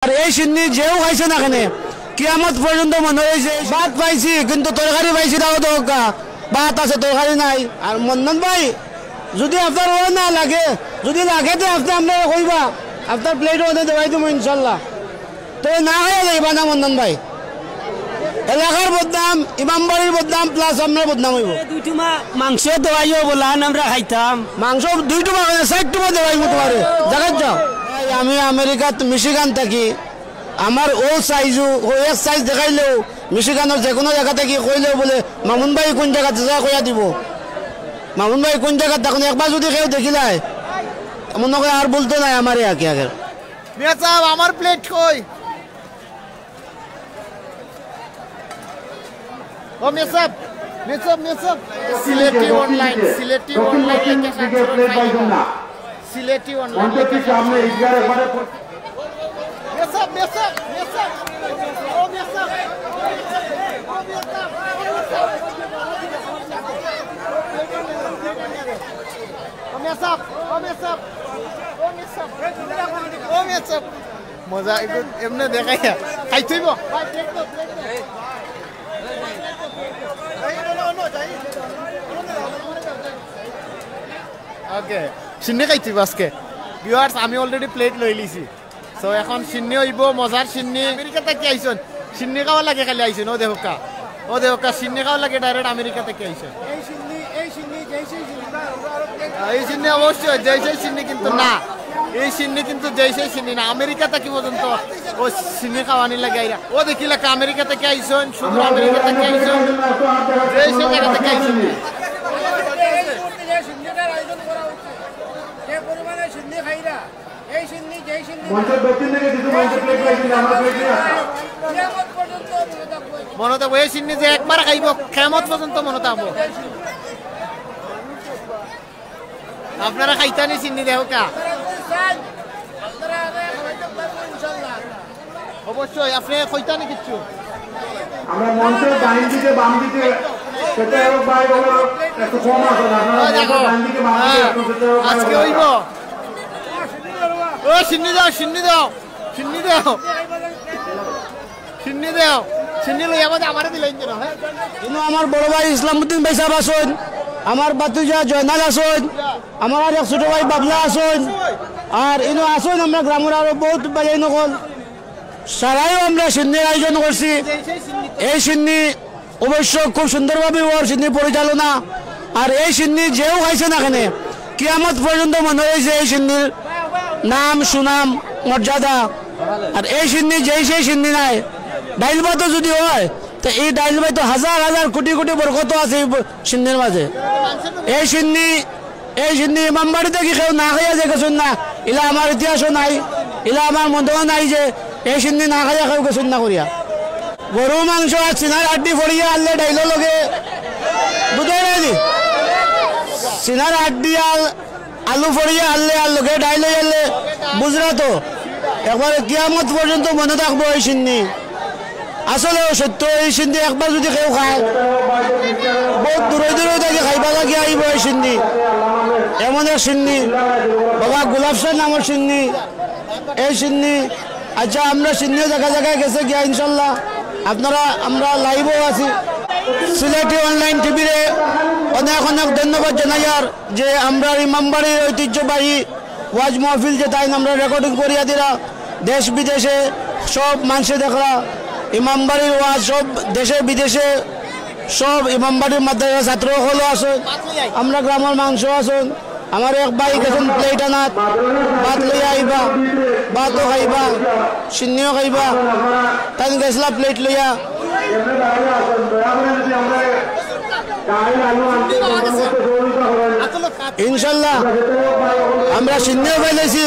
আর এই সিন্নি যেও খাইছে না কেন কিয়ামত পর্যন্ত মনে হয়েছে ভাত পাইছি কিন্তু তরকারি পাইছি তাও তো ভাত আছে তরকারি নাই। আর মন্নন ভাই যদি আপনার ও না লাগে যদি লাগে তো আপনি আপনারা কইবা আপনার প্লেট ওদের দেওয়াই দেবো ইনশাল্লাহ। তো না হয়ে যাইবা না মন্নন ভাই, এলাকার বদনাম ইমামবাড়ির বদনাম প্লাস আপনার বদনাম হইব। দুইটুমা মাংস দেওয়াইও বলান আমরা খাইতাম, মাংস 2 টুমা 4 টুমা দেওয়াইব তোমার জায়গা যাও। আমি আমেরিকাত মিশিগান থাকি, আমার ও সাইজও ও এক সাইজ দেখাইলেও মিশিগানের যে কোনো জায়গা থেকে কইলেও বলে মামুন ভাই কোন জায়গাতে যা কইয়া দিব, মামুন ভাই কোন জায়গাতে তখন একবার যদি কেউ দেখিলাই মনে করে আর বলতে নাই আমার আগে আগে মিয়া সাহেব আমার প্লেট কই? ও মিয়া সাহেব সিলেটি অনলাইন লেখা সিলেটি অনলাইন লেখা সামনে ইগয়ার একবারে মিয়া সাহেব ও মিয়া সাহেব মজা এমনি দেখাই খাই থইব ওকে সিন্নি খাই থইব আজকে ভিউয়ার্স। আমি অলরেডি প্লেট লই লিছি, সো এখন সিন্নি হইব মজার সিন্নি। আমেরিকা থেকে আইছন সিন্নি খাওয়া লাগে, খালি আইছন ও দেহকা সিন্নি খাওয়া লাগে ডাইরেক্ট আমেরিকা থেকে আইছন। এই সিন্নি অবশ্যই জয়সেই সিন্নি কিন্তু না, এই সিন্নি কিন্তু জয়সেই সিন্নি না। আমেরিকা থেকে পর্যন্ত ও সিন্নি খাওয়ানি লাগে আইরা ও দেখি লেখা আমেরিকা থেকে আইসন, শুধু আমেরিকা থেকে আইসন, জয়সেই জায়গা থেকে আইসন। মনে থাকবো এই সিন্নি যে একবার খাইব কিয়ামত পর্যন্ত মনে থাকবো। আপনারা খাইতানি চিনি দেহ কা অবশ্যই আপনি খাইতানি কিছু আমরা মঞ্চের ডাইন দিকে বাম দিকে সেটা হোক ভাই বলো একটু কম আছে না আপনারা দেখো ডাইন দিকে বাম দিকে একটু সেটা হোক আজকে হইব। ও সিন্নি দাও সিন্নি লই আমারে দিলেন যেন। হ্যাঁ কিন্তু আমার বড় ভাই ইসলামউদ্দিন ভাই সাহেব আসুন, আমার বাতুজা জয়নাল আসুন, আমার আর এক ছোট ভাই বাবলা আসুন, আর ইনো আসুন আমরা গ্রামের আরো বহুত বাজাই নকল সারাইও আমরা সিন্নির আয়োজন করছি। এই সিন্নি অবশ্য খুব সুন্দরভাবে ওর সিন্নি পরিচালনা। আর এই সিন্নি যেও খাইছে না কেন কিয়ামত পর্যন্ত মনে হয়েছে এই সিন্নির নাম সুনাম মর্যাদা। আর এই সিন্নি যেই সেই সিন্নি নাই, ডাইল ভাতও যদি হয় তো এই ডাইল ভাই তো হাজার হাজার কোটি কোটি বরকত আছে এই সিন্নির মাঝে। এই সিন্নি ইমামবাড়িতে কি কেউ না খাইয়া যে গেছেন না, ইলা আমার ইতিহাসও নাই, ইলা আমার মধ্যেও নাই যে এই সিন্নি না খাইয়া কেউ গেছেন না করিয়া। গরু মাংস আর চিনার আড্ডি ফড়িয়া আনলে ডাইলো লগে বুঝাই নাই দি চিনার আড্ডি আর আলু ফড়িয়া আনলে আর লগে ডাইলে আনলে বুঝরা তো একবারে কিয়ামত পর্যন্ত মনে থাকবো এই সিন্নি। আসলে সত্য এই সিন্নি একবার যদি কেউ খায় বহুত দূরে থেকে খাইবা লাগে আইব এই সিন্নি। এমন এক সিন্নি বাবা গোলাপ শাহ নামের সিন্নি, এই সিন্নি। আচ্ছা আমরা সিন্নিও জায়গায় গেছে গিয়া ইনশাল্লাহ আপনারা আমরা লাইভও আছি। সিলেটি অনলাইন টিভিরে অনেক ধন্যবাদ জানাই আর যে আমরা ইমামবাড়ির ঐতিহ্যবাহী ওয়াজ মাহফিল যে তাই আমরা রেকর্ডিং করিয়া দিলা দেশ বিদেশে সব মানুষে দেখলা ইমামবাড়ির ওয়াজ সব দেশে বিদেশে সব ইমামবাড়ির মাদ্রাসা ছাত্র হলো আসুন, আমরা গ্রামের মাংস আসুন। আমার এক ভাই গেছেন প্লেট আনাত ভাত লইয়া আইবা, ভাতও খাইবা সিন্নিও খাইবা, তাই গেছিলা প্লেট লইয়া ইনশাল্লাহ আমরা সিন্নিও পাইলেছি,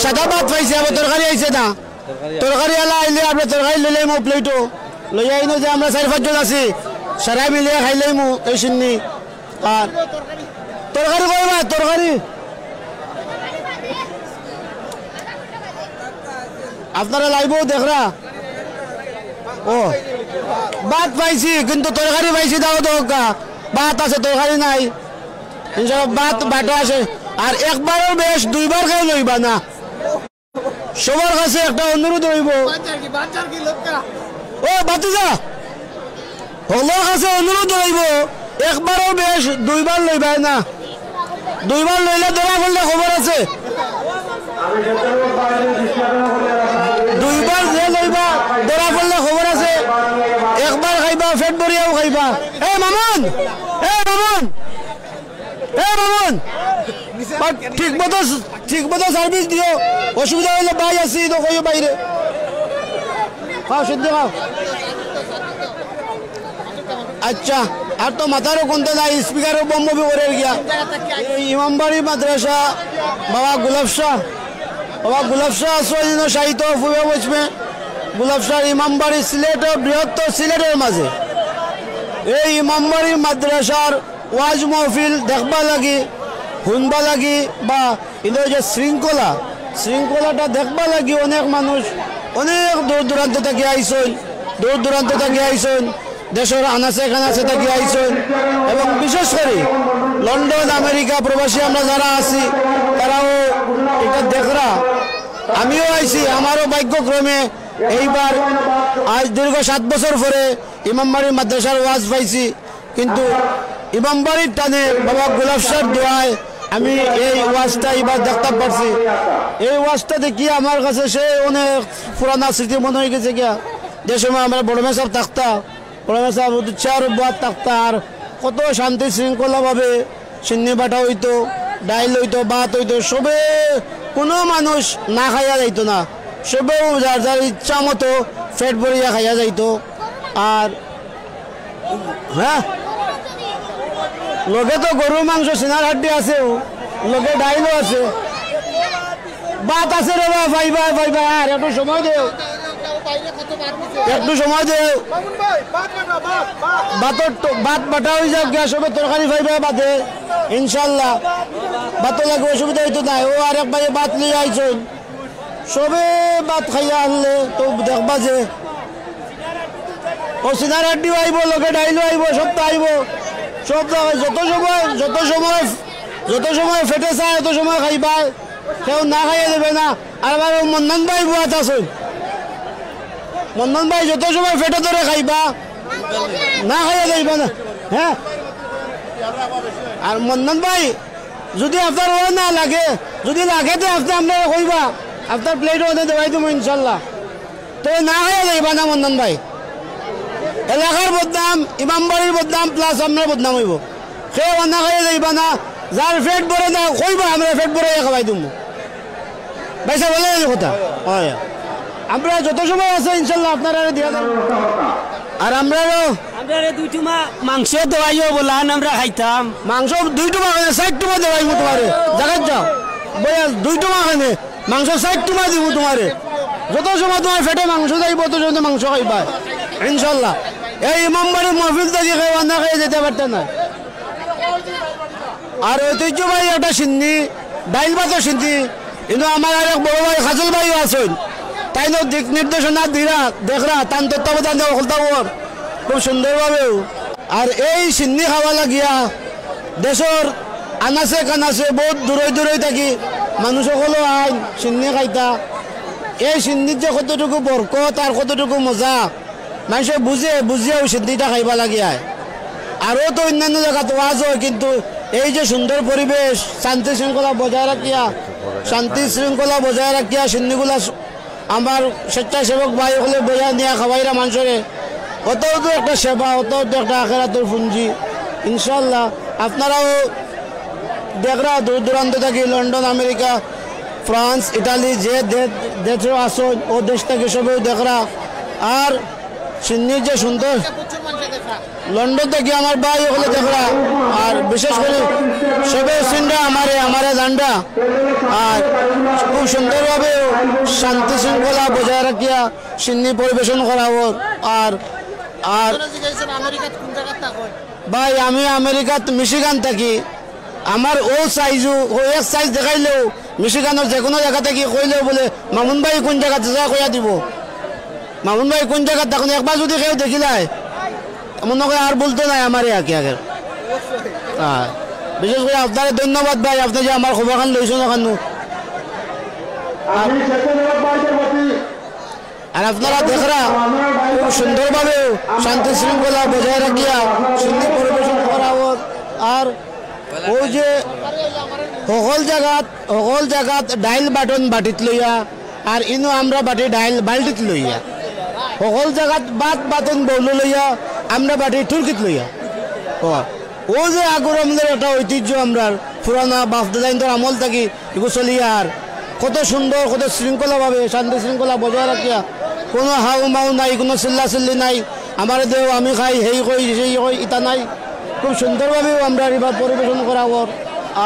সাদা ভাত পাইছি, আবার তরকারি আইছে না, তরকারি এলা আইলে আমরা তরকারি লইলে মো প্লেটও লইয়া আইনো যে আমরা 4-5 জন আছি সারাই মিলিয়ে খাইলেই মো এই সিন্নি। আর তরকারি করবা তরকারি আপনারা লাইভও দেখরা। ও ভাত পাইছি কিন্তু তরকারি পাইছি দাও তো ভাত আছে তরকারি নাই ইনশাল্লাহ ভাত বাটো আছে। আর একবারও বেশ 2বার খাই লইবা না সবার কাছে একটা অনুরোধ হইব, ও বাতিজা হলোর কাছে অনুরোধ হইব, একবারও বেশ দুইবার লইবাই না, দুইবার লইলে ধরা পড়লে খবর আছে। দুইবার যে লইবা ধরা পড়লে খবর আছে, একবার খাইবা পেট ভরিয়াও খাইবা। এ মামুন, এ মামুন, এ মামুন, ঠিক মতো সার্ভিস দিও, অসুবিধা হইলে বাই আসি তো কইও বাইরে খাও, সিদ্ধ খাও। আচ্ছা, আর তো মাথারও কোনতে নাই, স্পিকারও বম্ব করে গিয়া। ইমামবাড়ি মাদ্রাসা বাবা গুলাব শাহ, বাবা গুলাব শাহ আসল সাহিত্য ফুবে বসবে। গুলাব শাহ ইমামবাড়ি সিলেট, বৃহত্তর সিলেটের মাঝে এই ইমামবাড়ি মাদ্রাসার ওয়াজ মহফিল দেখবা লাগি, শুনবা লাগি, বা এদের যে শৃঙ্খলাটা দেখবা লাগি অনেক মানুষ অনেক দূর দূরান্ত থেকে আইসন, দূর দূরান্ত থেকে আইসন, দেশের আনাচে কানাচে থেকে আইসন, এবং বিশেষ করে লন্ডন আমেরিকা প্রবাসী আমরা যারা আছি তারাও এটা দেখরা। আমিও আইছি, আমারও ভাগ্যক্রমে এইবার আজ দীর্ঘ 7 বছর পরে ইমামবাড়ি মাদ্রাসার ওয়াজ পাইছি, কিন্তু ইমামবাড়ির টানে বাবা গোলাপ শাহর দোয়ায় আমি এই ওয়াজটা এবার দেখতে পারছি। এই ওয়াজটা দেখি আমার কাছে সে অনেক পুরানা স্মৃতি মনে হয়ে গেছে গিয়া। যে সময় আমরা বড় মেসাব থাকতা, বড় মেসাব উৎসাহ বাদ থাকতা, আর কত শান্তি শৃঙ্খলাভাবে সিন্নি বাটা হইতো, ডাইল হইতো, ভাত হইতো, সবে কোনো মানুষ না খাইয়া যাইতো না, সবেও যার যার ইচ্ছা মতো পেট ভরিয়া খাইয়া যাইতো। আর হ্যাঁ, লগে তো গরুর মাংস সিনার হাড্ডি আছে, লগে ডাইলও আছে, ভাত আছে রে বা পাইবা পাইবা। আর একটু সময় দেও, একটু সময় দেও, ভাত বাটা হয়ে যাক গিয়া, সবে তরকারি পাইবা বাদে ইনশাল্লাহ। ভাতও লাগে, অসুবিধা হইতো না। ও আর এক ভাই ভাত লিয়ে আইসন, সবে ভাত খাইয়া আনলে তো দেখবা যে ও সিনার হাড্ডিও আইব, লগে ডাইলও আইব, সব তো আইব, সব যত সময় ফেটে চায় তত সময় খাইবা, কেউ না খাইয়ে দেবে না। আর আবার মন্দান ভাই বুয়াত আসুন, মন্দান ভাই যত সময় ফেটে ধরে খাইবা, না খাইয়ে দেবে না। হ্যাঁ, আর মন্দান ভাই যদি আপনার ও না লাগে, যদি লাগে তো আপনি আপনারা কইবা, আপনার প্লেট ওনে দেওয়াই দেবো ইনশাল্লাহ। তো না খাইয়ে দেবা না মন্দান ভাই, এলাকার বদনাম, ইমামবাড়ির বদনাম, প্লাস আমরা বদনাম হইব। সে না খাইয়ে যাইবা না, যার পেট ভরে না কইবা আমরা পেট ভরে খাওয়াই দিব। পয়সা বলে কথা হয়, আমরা যত সময় আছে ইনশাল্লাহ আপনারা দিয়া দেব। আর আমরাও দুই টুমা মাংস দেওয়াইও বলান, আমরা খাইতাম মাংস 2 টুমা, 60 টুমা দেওয়াইব তোমারে। জায়গা যাও বইয়া 2 টুমা খানে মাংস 60 টুমা দিব তোমারে। যত সময় তোমার পেটে মাংস যাইব তত সময় মাংস খাইবা ইনশাল্লাহ। এই ইমামবাড়ির মহফিল থেকে খাইবা, না খাইয়ে যেতে পারতেন না। আর ঐতিহ্যবাহী একটা সিন্নি, ডাইল ভাতও সিন্নি। কিন্তু আমার আর এক বড় ভাই খাজল ভাইও আছেন, তাই দিক নির্দেশনা দিরা দেখরা, তান তত্ত্বাবধান দেওয়া হলতাবর খুব সুন্দরভাবেও। আর এই সিন্নি খাওয়া লাগিয়া দেশের আনাচে কানাচে বহুত দূরে দূরে থাকি মানুষ সকলেও আইন সিন্নি খাইতা। এই সিন্নির যে কতটুকু বরকত আর কতটুকু মজা মানুষে বুঝিয়াও সিন্নিটা খাইবা লাগিয়ায়। আরও তো অন্যান্য জায়গাতে ওয়াজ হয়, কিন্তু এই যে সুন্দর পরিবেশ, শান্তি শৃঙ্খলা বজায় রাখিয়া সিন্নিগুলা আমার স্বেচ্ছাসেবক ভাই হলে বজায় নিয়ে খাওয়াইরা মানুষরে, অতও তো একটা সেবা, অতও তো একটা আখেরাতের পুঞ্জি ইনশাল্লাহ। আপনারাও দেখরা দূর দূরান্ত থাকি, লন্ডন আমেরিকা ফ্রান্স ইটালি যে দেশে আসন ও দেশ থেকে সবেও দেখরা। আর সিন্নির যে সুন্দর, লন্ডন থেকে আমার ভাই হলে দেখরা। আর বিশেষ করে সবে সিন্ডা আমারে জান্ডা, আর খুব সুন্দরভাবে শান্তি শৃঙ্খলা বজায় রাখিয়া সিন্নি পরিবেশন করা হোক। আর আর ভাই আমি আমেরিকাত মিশিগান থাকি। আমার ও সাইজও ও এক সাইজ দেখাইলেও মিশিগানের যে কোনো জায়গা থেকে কইলেও বলে মামুন ভাই কোন জায়গাতে যা কইয়া দিব, মামুন ভাই কোন জায়গাতে। তখন একবার যদি কেউ দেখিলাই মনে করে আর বলতে নাই আমার আগে আগে। হ্যাঁ, বিশেষ করে আপনার ধন্যবাদ ভাই, আপনি যে আমার খবরখান লইছেন ওখান। আমি স্বেচ্ছাসেবক ভাইদের প্রতি আর আপনারা দেখরা খুব সুন্দরভাবে শান্তি শৃঙ্খলা বজায় রাখিয়া সঙ্গীত পরিবেশন করা হোক। আর ওই যে সকল জায়গাত ডাইল বাটন বাটিত লইয়া আর ইনো আমরা বাটি ডাইল বাল্টিত লইয়া সকল জায়গাত বাটন বৌল লইয়া আমরা বাটি টুরকিত লইয়া। ও যে আগর আমাদের একটা ঐতিহ্য আমরা পুরানা বাপদাদাইনদের আমল থাকি এগুলো চলিয়া আর কত সুন্দর কত শৃঙ্খলাভাবে শান্তি শৃঙ্খলা বজায় রাখিয়া কোনো হাউ মাউ নাই, কোনো চিল্লা চিল্লি নাই, আমার দেও আমি খাই সেই কই সেই কই ইটা নাই। খুব সুন্দরভাবেও আমরা এবার পরিবেশন করা হোক।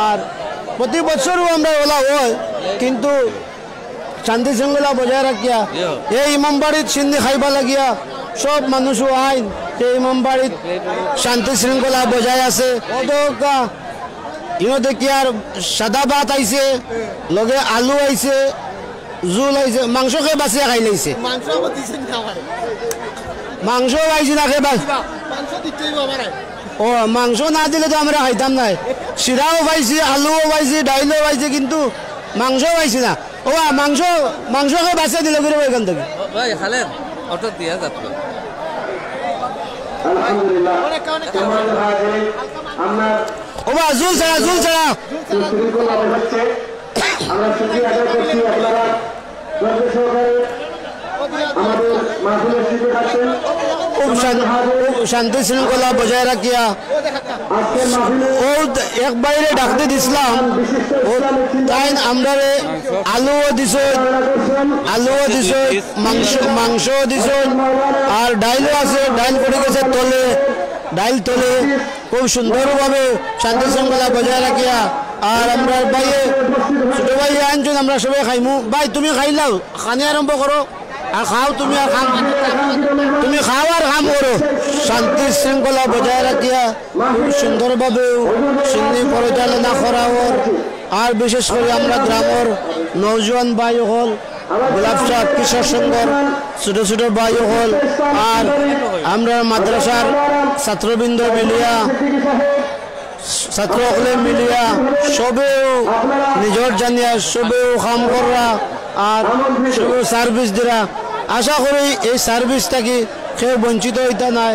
আর প্রতি বছরও আমরা ওলা হয়, কিন্তু শান্তি শৃঙ্খলা বজায় রাখিয়া এই ইমামবাড়িত সিন্নি খাইবা লাগিয়া সব মানুষও আইন এই ইমামবাড়িত শান্তি শৃঙ্খলা বজায় আছে। ইনো দেখি আর সাদা ভাত আইছে, লগে আলু আইছে, জোল আইছে, মাংসকে বাঁচিয়া খাই লাইছে। মাংস আইছে না খেয়ে ও মাংস না দিলে তো আমরা খাইতাম নাই। চিরাও পাইছি, আলুও পাইছি, ডাইলও পাইছি, কিন্তু মাংস পাইছি না। ও মাংসকে বাঁচিয়ে দিলে করে এখান থেকে আলহামদুলিল্লাহ আমরা ও বা জুল ছাড়া শৃঙ্খলা হচ্ছে। আমরা শুকরিয়া আদায় করছি আপনারা ধৈর্য সহকারে আমাদের মাহফিলের শিল্পী থাকছেন। খুব শান্তি শৃঙ্খলা বজায় রাখিয়া আজকের মাহফিলে ও এক বাইরে ডাকতে দিছিলাম, তাই আমরা আলুও দিছ, মাংসও দিছ, আর ডাইলও আছে, ডাইল পড়ে গেছে তলে, ডাইল তলে। খুব সুন্দরভাবে শান্তি শৃঙ্খলা বজায় রাখিয়া আর আমরা ভাইয়ে ছোট ভাই আনছেন, আমরা সবাই খাইমু। ভাই তুমি খাইলাও, খানি আরম্ভ করো আর খাও, তুমি আর খাম, তুমি খাও আর খাম করো। শান্তি শৃঙ্খলা বজায় রাখিয়া খুব সুন্দরভাবে সিন্নি পরিচালনা করা হোক। আর বিশেষ করে আমরা গ্রামের নৌজওয়ান ভাই হল, গোলাপ শাহ কিশোর সংঘর ছোট ছোট ভাই হল, আর আমরা মাদ্রাসার ছাত্রবৃন্দ মিলিয়া ছাত্রসকলে মিলিয়া সবেও নিজের জানিয়া সবেও কাম করা আর সবেও সার্ভিস দিরা। আশা করি এই সার্ভিস থাকি কেউ বঞ্চিত হইতে নাই,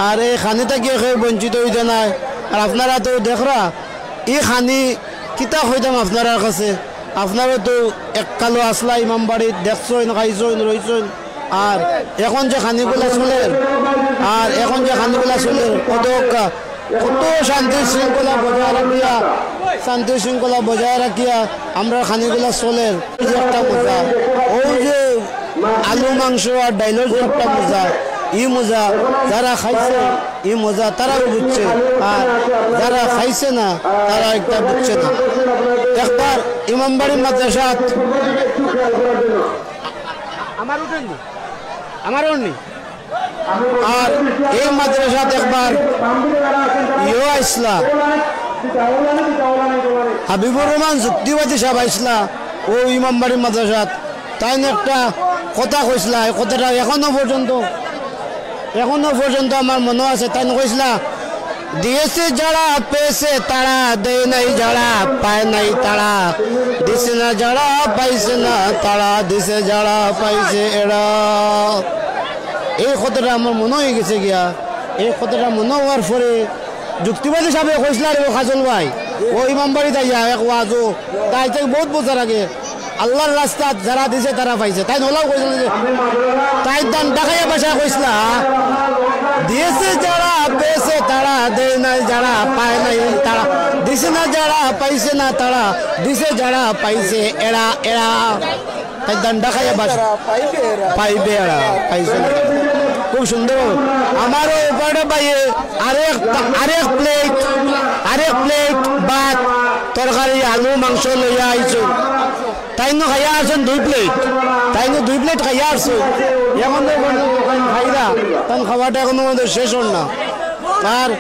আর এই খানি থাকি কেউ বঞ্চিত হইতে নাই। আর আপনারা তো দেখরা এই খানি কিতা হইতাম আপনার কাছে, আপনারা তো এককালো আসলা ইমামবাড়িত দেখছেন, খাইছেন, রইছেন। আর এখন যে খানিগুলা চলে, আর এখন যে খানিগুলা চলে কত শান্তি শৃঙ্খলা বজায় রাখিয়া, শান্তি শৃঙ্খলা বজায় রাখিয়া আমরা খানিগুলা চলে যে একটা মজা, ওই যে আলু মাংস আর ডাইলের যে একটা মজা, ই মজা যারা খাইছে ই মজা তারাও বুঝছে, আর যারা খাইছে না তারা একটা বুঝছে না। একবার ইমামবাড়ি মাদ্রাসাত আমারও নেই, আর এই মাদ্রাসাত একবার ইয়ে আইসলা হাবিবুর রহমান যুক্তিবাদী সাহেব আইসলা ও ইমামবাড়ি মাদ্রাসাত। তাই একটা কথা কইসলা, এই কথাটা এখনো পর্যন্ত আমার মনে আছে। তাই কইসলা, দিয়েছে যারা পেয়েছে তারা, দেয় নাই যারা পায় নাই তারা, দিছে না যারা পাইছে না তারা, দিছে যারা পাইছে এরা। এই কথাটা আমার মনে হয়ে গেছে গিয়া। এই কথাটা মনে হওয়ার পরে যুক্তিবাদী সাহেব কইসলা রে খাজল ভাই ও ইমামবাড়ি তাইয়া এক ওয়াজো তাই থেকে বহুত বছর আগে আল্লাহর রাস্তাত যারা দিছে তারা পাইছে। তাই ওলাও কইছিল যে তাই দান দেখাইয়া বাসা কইসলা, দিয়েছে যারা পেয়েছে তারা, দেয় নাই যারা পায় নাই তারা, দিছে না যারা পাইছে না তারা, দিছে যারা পাইছে এরা এরা। তাই দান দেখাইয়া বাসা পাইবে এরা, পাইছে না। খুব সুন্দর। আমারও এবারে পাইয়ে আরেক প্লেট ভাত তরকারি আলু মাংস লইয়া আইছো। তাই খাইয়া আসছেন 2 প্লেট, তাই 2 প্লেট খাইয়া আসছো। এখন খাইরা তখন খাওয়াটা এখনো আমাদের শেষ হল না। আর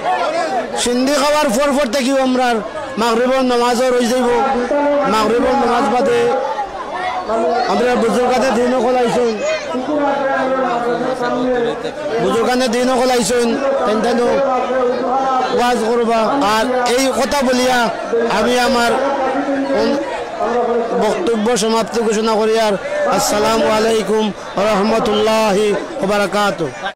সিন্ধি খাওয়ার পর থেকেও আমরা মাগরিবের নামাজও রয়ে যাইব। মাগরিবের নামাজ বাদে আমরা বুজুর্গানে দিনও খোলাইছেন, বুজুর্গানে দিনও খোলাইছেন, তেন ওয়াজ করবা। আর এই কথা বলিয়া আমি আমার বক্তব্য সমাপ্তি ঘোষণা করি আর আসসালামু আলাইকুম ওয়া রাহমাতুল্লাহি ওয়া বারাকাতুহু।